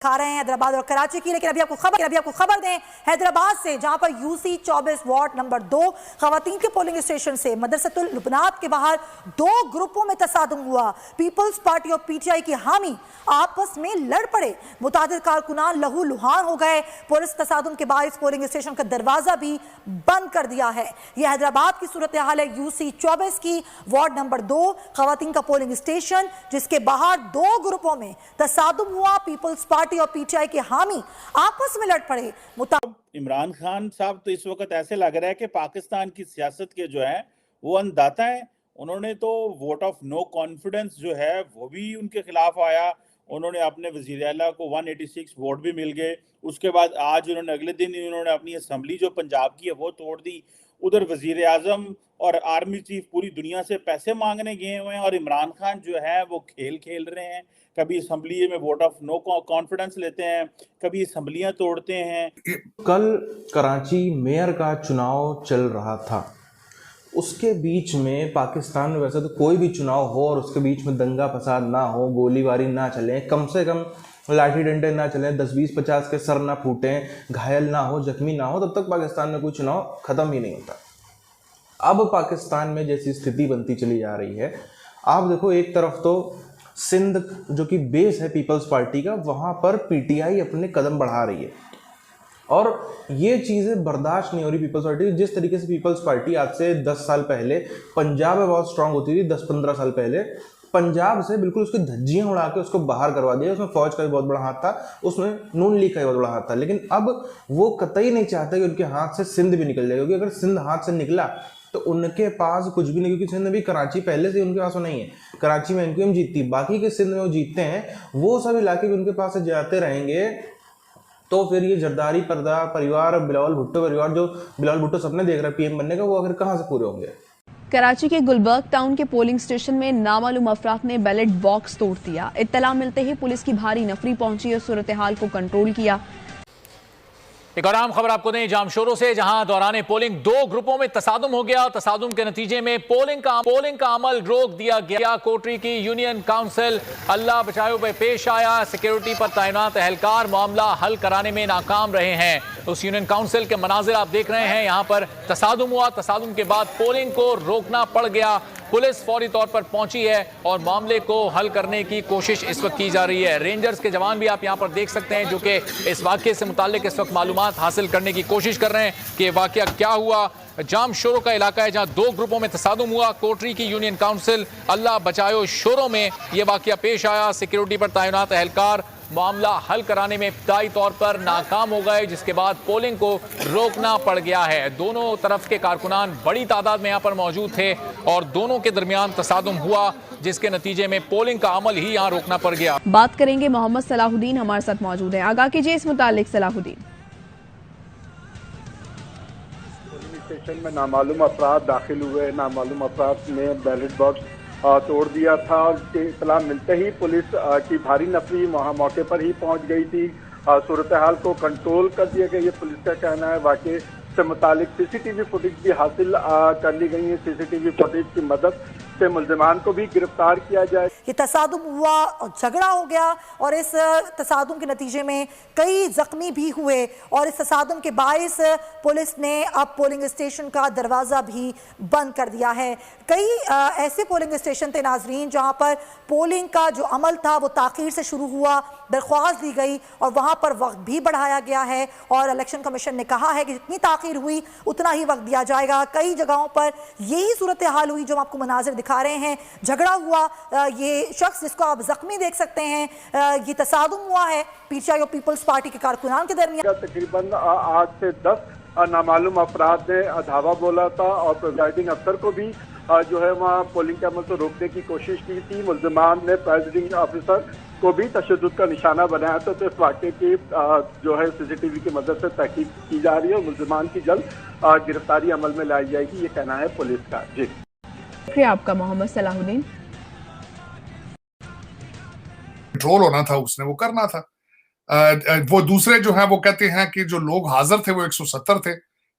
खा रहे हैं हैदराबाद और कराची की। लेकिन अभी आपको खबर दें हैदराबाद से, जहां पर यूसी 24 वार्ड नंबर 2 खवातीन के पोलिंग स्टेशन से मदरसतुल लुबनात के बाहर 2 ग्रुपों में तसादुम हुआ। पीपल्स पार्टी और पीटीआई की हामी आपस में लड़ पड़े, मुतादिद कारकुनान लहू लुहान हो गए। पुलिस तसादुम के बाद इस पोलिंग स्टेशन का दरवाजा भी बंद कर दिया है। यह हैदराबाद की सूरत हाल है, यूसी 24 की वार्ड नंबर 2 खवातीन का पोलिंग स्टेशन, जिसके बाहर 2 ग्रुपों में तसादुम हुआ। पीपल्स पार्टी और पीटीआई के हामी आपस में लड़ पड़े। इमरान खान साहब तो इस वक्त ऐसे लग रहा है कि पाकिस्तान की सियासत के जो है वो अन्नदाता है। उन्होंने तो वोट ऑफ नो कॉन्फिडेंस जो है वो भी उनके खिलाफ आया। उन्होंने अपने वजीर आला को 186 वोट भी मिल गए। उसके बाद आज उन्होंने अगले दिन उन्होंने अपनी असम्बली जो पंजाब की है वो तोड़ दी। उधर वजीर आजम और आर्मी चीफ पूरी दुनिया से पैसे मांगने गए हुए हैं और इमरान खान जो है वो खेल खेल रहे हैं। कभी असम्बली में वोट ऑफ नो कॉन्फिडेंस लेते हैं, कभी असम्बलियां तोड़ते हैं। कल कराची मेयर का चुनाव चल रहा था, उसके बीच में पाकिस्तान में वैसे तो कोई भी चुनाव हो और उसके बीच में दंगा फसाद ना हो, गोलीबारी ना चले, कम से कम लाठी डंडे ना चले, 10-20-50 के सर ना फूटें, घायल ना हो, जख्मी ना हो, तब तक पाकिस्तान में कोई चुनाव खत्म ही नहीं होता। अब पाकिस्तान में जैसी स्थिति बनती चली जा रही है, आप देखो एक तरफ तो सिंध जो कि बेस है पीपल्स पार्टी का, वहाँ पर पीटीआई अपने कदम बढ़ा रही है और ये चीज़ें बर्दाश्त नहीं हो रही पीपल्स पार्टी। जिस तरीके से पीपल्स पार्टी आज से 10 साल पहले पंजाब में बहुत स्ट्रांग होती थी, 10-15 साल पहले पंजाब से बिल्कुल उसकी धज्जियां उड़ा के उसको बाहर करवा दिया। उसमें फौज का भी बहुत बड़ा हाथ था, उसमें नून लीग का भी बहुत बड़ा हाथ था। लेकिन अब वो कतई नहीं चाहते कि उनके हाथ से सिंध भी निकल जाए, क्योंकि अगर सिंध हाथ से निकला तो उनके पास कुछ भी नहीं, क्योंकि सिंध में भी कराची पहले से उनके पास नहीं है। कराची में एनक्यूएम जीतती, बाकी के सिंध में वो जीतते हैं, वो सब इलाके भी उनके पास से जाते रहेंगे। तो फिर ये जरदारी परिवार, बिलावल भुट्टो परिवार, जो बिलावल भुट्टो सपने देख रहा है पीएम बनने का, वो आखिर कहाँ से पूरे होंगे। कराची के गुलबर्ग टाउन के पोलिंग स्टेशन में नामालूम अफराद ने बैलेट बॉक्स तोड़ दिया। इत्तला मिलते ही पुलिस की भारी नफरी पहुंची और सूरत हाल को कंट्रोल किया। एक और अहम खबर आपको दें जामशोरों से, जहां दौरान पोलिंग 2 ग्रुपों में तसादुम हो गया। तसादुम के नतीजे में पोलिंग का अमल रोक दिया गया। कोटरी की यूनियन काउंसिल अल्लाह बचाओ पे पेश आया। सिक्योरिटी पर तैनात एहलकार मामला हल कराने में नाकाम रहे हैं। उस यूनियन काउंसिल के मनाजिर आप देख रहे हैं। यहां पर तसादुम हुआ, तसादुम के बाद पोलिंग को रोकना पड़ गया। पुलिस फौरी तौर पर पहुंची है और मामले को हल करने की कोशिश इस वक्त की जा रही है। रेंजर्स के जवान भी आप यहां पर देख सकते हैं, जो कि इस वाकये से मुताल्लिक इस वक्त मालूमात हासिल करने की कोशिश कर रहे हैं कि वाकया क्या हुआ। जाम शोरों का इलाका है जहां 2 ग्रुपों में तसादुम हुआ। कोटरी की यूनियन काउंसिल अल्लाह बचाओ शोरों में यह वाकया पेश आया। सिक्योरिटी पर तैनात एहलकार मामला हल कराने में इब्तदाई तौर पर नाकाम हो गए, जिसके बाद पोलिंग को रोकना पड़ गया है। दोनों तरफ के कारकुनान बड़ी तादाद में यहां पर मौजूद थे और दोनों के दरमियान तसादुम हुआ, जिसके नतीजे में पोलिंग का अमल ही यहां रोकना पड़ गया। बात करेंगे मोहम्मद सलाहुद्दीन हमारे साथ मौजूद है। आगाह कीजिए इस मुतालिक सलाहुद्दीन। पोलिंग स्टेशन में नामालूम अफराद दाखिल हुए, नामालूम अफराद ने बैलेट बॉक्स तोड़ दिया था और इत्तला मिलते ही पुलिस की भारी नफरी वहाँ मौके पर ही पहुंच गई थी। सूरत हाल को कंट्रोल कर दिया गया, ये पुलिस का कहना है। वाकई से मुतालिक सीसीटीवी फुटेज भी हासिल कर ली गई है। सीसीटीवी फुटेज की मदद से मुल्जिमान को भी गिरफ्तार किया जाए। ये तसादुम हुआ और झगड़ा हो गया और इस तसादुम के नतीजे में कई जख्मी भी हुए और इस तसादुम के बायस पुलिस ने अब पोलिंग स्टेशन का दरवाज़ा भी बंद कर दिया है। कई ऐसे पोलिंग स्टेशन थे नाजरीन जहां पर पोलिंग का जो अमल था वो ताख़ीर से शुरू हुआ, दरख्वास्त दी गई और वहां पर वक्त भी बढ़ाया गया है और इलेक्शन कमीशन ने कहा है कि जितनी ताख़ीर हुई उतना ही वक्त दिया जाएगा। कई जगहों पर यही सूरत हाल हुई जो हम आपको मनाजिर दिखा रहे हैं। झगड़ा हुआ, ये शख्स जिसको आप जख्मी देख सकते हैं, ये तसादुम हुआ है पीटीआई और पीपल्स पार्टी के कारकुनान के दरमियान। तकरीबन 8 से 10 नामालूम अफराद ने धावा बोला था और प्रिजाइडिंग अफसर को भी जो है वहाँ पोलिंग के अमल को रोकने की कोशिश की थी। मुल्जिमान ने प्रिजाइडिंग ऑफिसर को भी तशद्दुद का निशाना बनाया था। तो इस वाक़े की जो है सीसीटीवी की मदद से तहकीक की जा रही है और मुल्जिमान की जल्द गिरफ्तारी अमल में लाई जाएगी, ये कहना है पुलिस का। जी शुक्रिया आपका मोहम्मद सलाहुद्दीन। कंट्रोल होना था, उसने वो करना था। वो दूसरे जो है वो कहते हैं कि जो लोग हाजिर थे वो 170 थे,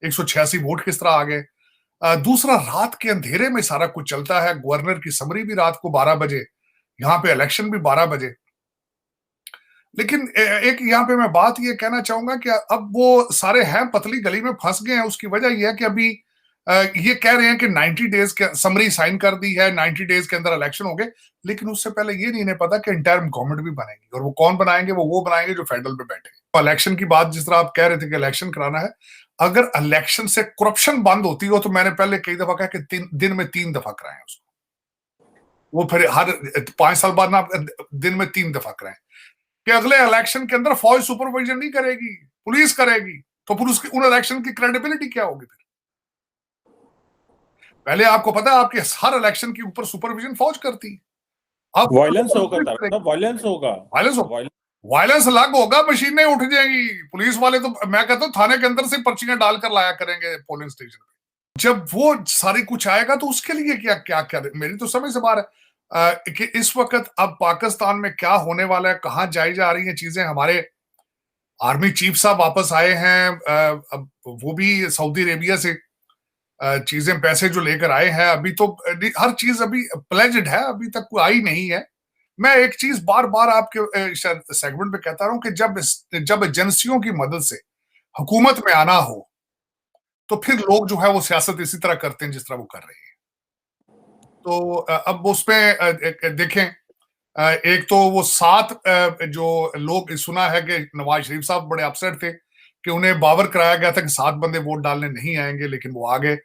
186 वोट किस तरह आ गए। दूसरा, रात के अंधेरे में सारा कुछ चलता है। गवर्नर की समरी भी रात को 12 बजे, यहाँ पे इलेक्शन भी 12 बजे। लेकिन एक यहाँ पे मैं बात ये कहना चाहूंगा कि अब वो सारे हैं पतली गली में फंस गए हैं। उसकी वजह यह है कि अभी ये कह रहे हैं कि 90 डेज के समरी साइन कर दी है, 90 डेज के अंदर इलेक्शन हो गए, लेकिन उससे पहले ये नहीं इन्हें पता कि इंटरिम गवर्नमेंट भी बनेगी, और वो कौन बनाएंगे? वो बनाएंगे जो फेडरल पे बैठे। तो इलेक्शन की बात जिस तरह आप कह रहे थे कि इलेक्शन कराना है, अगर इलेक्शन से करप्शन बंद होती हो तो मैंने पहले कई दफा कहा कि दिन में 3 दफा कराएं उसको, वो फिर हर 5 साल बाद ना दिन में 3 दफा कराएं, कि अगले इलेक्शन के अंदर फौज सुपरविजन नहीं करेगी, पुलिस करेगी, तो फिर उसकी उन इलेक्शन की क्रेडिबिलिटी क्या होगी? फिर पहले आपको पता है आपके हर इलेक्शन के ऊपर सुपरविजन फौज करती है। अब वायलेंस होगा, वायलेंस होगा, वायलेंस अलग होगा, मशीनें उठ जाएंगी। पुलिस वाले तो मैं कहता हूँ थाने के अंदर से पर्चियां डालकर लाया करेंगे पोलिंग स्टेशन पे। जब वो सारी कुछ आएगा तो उसके लिए क्या क्या क्या मेरी तो समझ से बाहर है कि इस वक्त अब पाकिस्तान में क्या होने वाला है, कहाँ जाई जा रही हैं चीजें। हमारे आर्मी चीफ साहब वापस आए हैं, अब वो भी सऊदी अरेबिया से चीजें पैसे जो लेकर आए हैं। अभी तो हर चीज अभी प्लेज्ड है, अभी तक कोई आई नहीं है। मैं एक चीज बार बार आपके सेगमेंट पे कहता रहा हूं कि जब एजेंसियों की मदद से हुकूमत में आना हो तो फिर लोग जो है वो सियासत इसी तरह करते हैं जिस तरह वो कर रहे हैं। तो अब उसमें देखें, एक तो वो 7 जो लोग, सुना है कि नवाज शरीफ साहब बड़े अपसेट थे कि उन्हें बावर कराया गया था कि 7 बंदे वोट डालने नहीं आएंगे, लेकिन वो आ गए।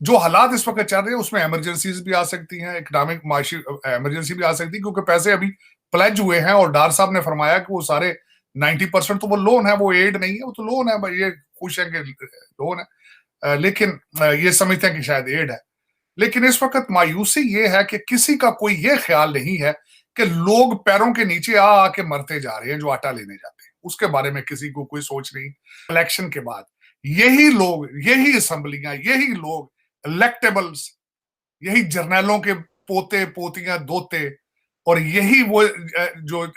जो हालात इस वक्त चल रहे हैं उसमें इमरजेंसीज भी आ सकती हैं, इकोनॉमिक माशी इमरजेंसी भी आ सकती है, क्योंकि पैसे अभी प्लेज हुए हैं और डार साहब ने फरमाया कि वो सारे 90% तो वो लोन है, वो एड नहीं है, वो तो लोन है भाई। ये खुश है कि लोन है, लेकिन ये समझते हैं कि शायद एड है। लेकिन इस वक्त मायूसी ये है कि किसी का कोई ये ख्याल नहीं है कि लोग पैरों के नीचे आके मरते जा रहे हैं जो आटा लेने जाते हैं, उसके बारे में किसी को कोई सोच नहीं। इलेक्शन के बाद यही लोग, यही असम्बलियां, यही लोग इलेक्टेबल्स, यही जर्नैलों के पोते पोतियां दोते, और यही वो जो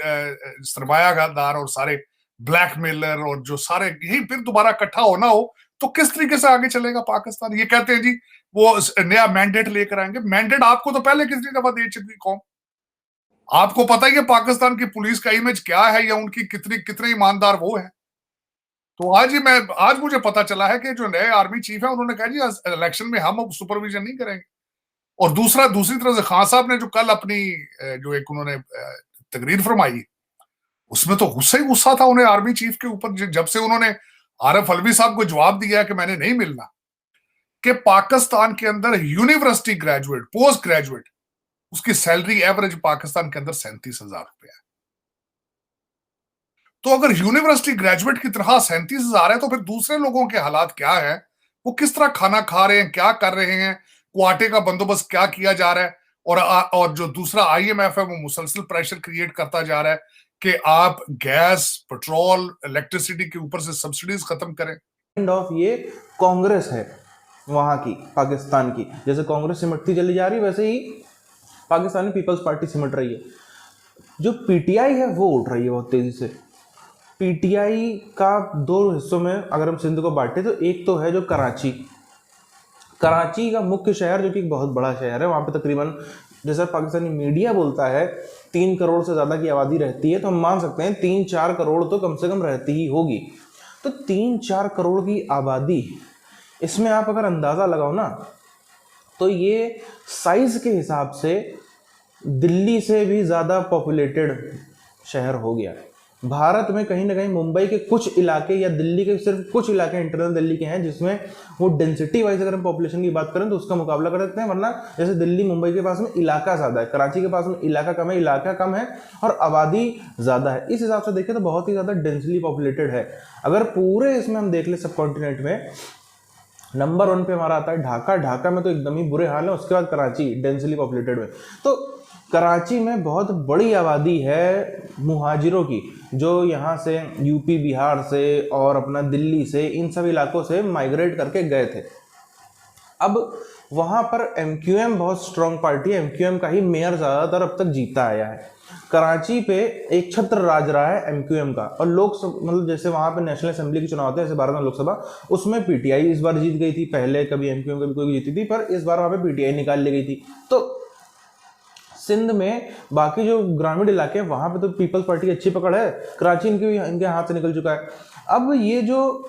सरमायादार और सारे ब्लैकमेलर और जो सारे, यही फिर दोबारा इकट्ठा होना हो तो किस तरीके से आगे चलेगा पाकिस्तान? ये कहते हैं जी वो नया मैंडेट लेकर आएंगे। मैंडेट आपको तो पहले किसी दफा दे चुकी कौम। आपको पता ही है पाकिस्तान की पुलिस का इमेज क्या है या उनकी कितने ईमानदार वो है। तो आज मुझे पता चला है कि जो नए आर्मी चीफ है उन्होंने कहा जी इलेक्शन में हम सुपरविजन नहीं करेंगे। और दूसरी तरफ से खान साहब ने जो कल अपनी जो एक उन्होंने तकरीर फरमाई, उसमें तो गुस्सा था उन्हें आर्मी चीफ के ऊपर, जब से उन्होंने आरिफ अलवी साहब को जवाब दिया कि मैंने नहीं मिलना, कि पाकिस्तान के अंदर यूनिवर्सिटी ग्रेजुएट, पोस्ट ग्रेजुएट, उसकी सैलरी एवरेज पाकिस्तान के अंदर 37,000 रुपया है। तो अगर यूनिवर्सिटी ग्रेजुएट की तरह 37,000 है तो फिर दूसरे लोगों के हालात क्या है? वो किस तरह खाना खा रहे हैं, क्या कर रहे हैं, क्वार्टे का बंदोबस्त क्या किया जा रहा है? और जो दूसरा IMF है वो मुसलसल प्रेशर क्रिएट करता जा रहा है कि आप गैस, पेट्रोल, इलेक्ट्रिसिटी के ऊपर से सब्सिडीज खत्म करें। एंड ऑफ ये कांग्रेस है वहां की, पाकिस्तान की। जैसे कांग्रेस सिमटती चली जा रही है वैसे ही पाकिस्तानी पीपल्स पार्टी सिमट रही है। जो PTI है वो उठ रही है बहुत तेजी से। PTI का 2 हिस्सों में अगर हम सिंध को बांटे तो एक तो है जो कराची का मुख्य शहर, जो कि एक बहुत बड़ा शहर है। वहाँ पे तकरीबन, जैसा पाकिस्तानी मीडिया बोलता है, 3 करोड़ से ज़्यादा की आबादी रहती है, तो हम मान सकते हैं 3-4 करोड़ तो कम से कम रहती ही होगी। तो 3-4 करोड़ की आबादी, इसमें आप अगर अंदाज़ा लगाओ ना, तो ये साइज़ के हिसाब से दिल्ली से भी ज़्यादा पॉपुलेटेड शहर हो गया। भारत में कहीं ना कहीं मुंबई के कुछ इलाके या दिल्ली के सिर्फ कुछ इलाके इंटरनल दिल्ली के हैं जिसमें वो डेंसिटी वाइज अगर हम पॉपुलेशन की बात करें तो उसका मुकाबला कर सकते हैं। वरना जैसे दिल्ली मुंबई के पास में इलाका ज़्यादा है, कराची के पास में इलाका कम है और आबादी ज़्यादा है। इस हिसाब से देखें तो बहुत ही ज़्यादा डेंसली पॉपुलेटेड है। अगर पूरे इसमें हम देख ले सब कॉन्टिनेंट में, नंबर 1 पे हमारा आता है ढाका में तो एकदम ही बुरे हाल है। उसके बाद कराची डेंसली पॉपुलेटेड में। तो कराची में बहुत बड़ी आबादी है मुहाजिरों की, जो यहाँ से यूपी, बिहार से और अपना दिल्ली से, इन सब इलाकों से माइग्रेट करके गए थे। अब वहाँ पर MQM बहुत स्ट्रॉन्ग पार्टी है, MQM का ही मेयर ज़्यादातर अब तक जीता आया है। कराची पे एक छत्र राज रहा है MQM का। और मतलब जैसे वहाँ पे नेशनल असेंबली के चुनाव थे, ऐसे 12 लोकसभा, उसमें PTI इस बार जीत गई थी। पहले कभी MQM कभी कोई जीती थी, पर इस बार वहाँ पे PTI निकाल ली गई थी। तो सिंध में बाकी जो ग्रामीण इलाके हैं वहां पे तो पीपल्स पार्टी की अच्छी पकड़ है, कराची इनके हाथ से निकल चुका है। अब ये जो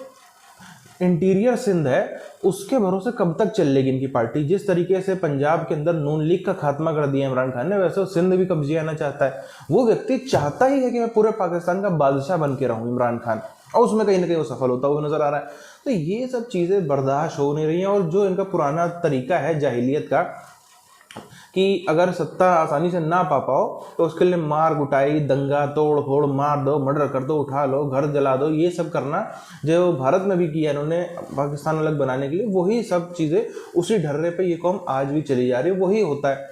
इंटीरियर सिंध है उसके भरोसे कब तक चलेगी इनकी पार्टी? जिस तरीके से पंजाब के अंदर नून लीग का खात्मा कर दिया इमरान खान ने, वैसे सिंध भी कब्जे आना चाहता है। वो व्यक्ति चाहता ही है कि मैं पूरे पाकिस्तान का बादशाह बन के रहूं, इमरान खान, और उसमें कहीं ना कहीं वो सफल होता हुआ नजर आ रहा है। तो ये सब चीजें बर्दाश्त हो नहीं रही हैं। और जो इनका पुराना तरीका है जाहिलियत का कि अगर सत्ता आसानी से ना पा पाओ तो उसके लिए मार कुटाई, दंगा, तोड़ फोड़, मार दो, मर्डर कर दो, उठा लो, घर जला दो, ये सब करना जो भारत में भी किया इन्होंने पाकिस्तान अलग बनाने के लिए, वही सब चीज़ें उसी ढर्रे पे ये कौम आज भी चली जा रही है, वही होता है।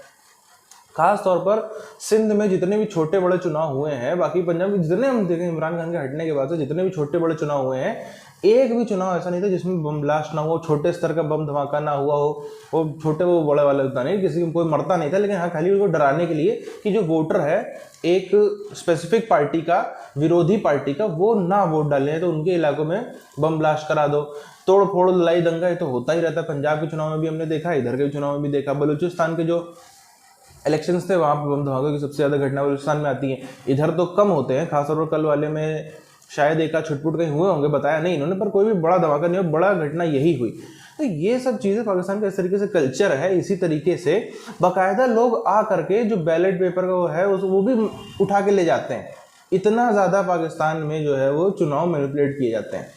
खास तौर पर सिंध में जितने भी छोटे बड़े चुनाव हुए हैं, बाकी पंजाब में जितने हम देखें इमरान खान के हटने के बाद से जितने भी छोटे बड़े चुनाव हुए हैं, एक भी चुनाव ऐसा नहीं था जिसमें बम ब्लास्ट ना हो, छोटे स्तर का बम धमाका ना हुआ हो। वो छोटे वो बड़े वाले होता नहीं, किसी को कोई मरता नहीं था, लेकिन हाँ खाली उसको डराने के लिए कि जो वोटर है एक स्पेसिफिक पार्टी का, विरोधी पार्टी का, वो ना वोट डाले तो उनके इलाकों में बम ब्लास्ट करा दो। तोड़ फोड़, लड़ाई दंगा ये तो होता ही रहता है। पंजाब के चुनाव में भी हमने देखा, इधर के चुनाव में भी देखा। बलूचिस्तान के जो इलेक्शंस थे वहाँ पर बम धमाके की सबसे ज़्यादा घटना बलूचिस्तान में आती है, इधर तो कम होते हैं। खासतौर पर कल वाले में शायद एक आध छुटपुट कहीं हुए होंगे, बताया नहीं इन्होंने, पर कोई भी बड़ा धमाका नहीं हुआ, बड़ा घटना यही हुई। तो ये सब चीज़ें पाकिस्तान का इस तरीके से कल्चर है। इसी तरीके से बाकायदा लोग आ करके जो बैलेट पेपर का वो है वो भी उठा के ले जाते हैं। इतना ज़्यादा पाकिस्तान में जो है वो चुनाव मैनिपुलेट किए जाते हैं।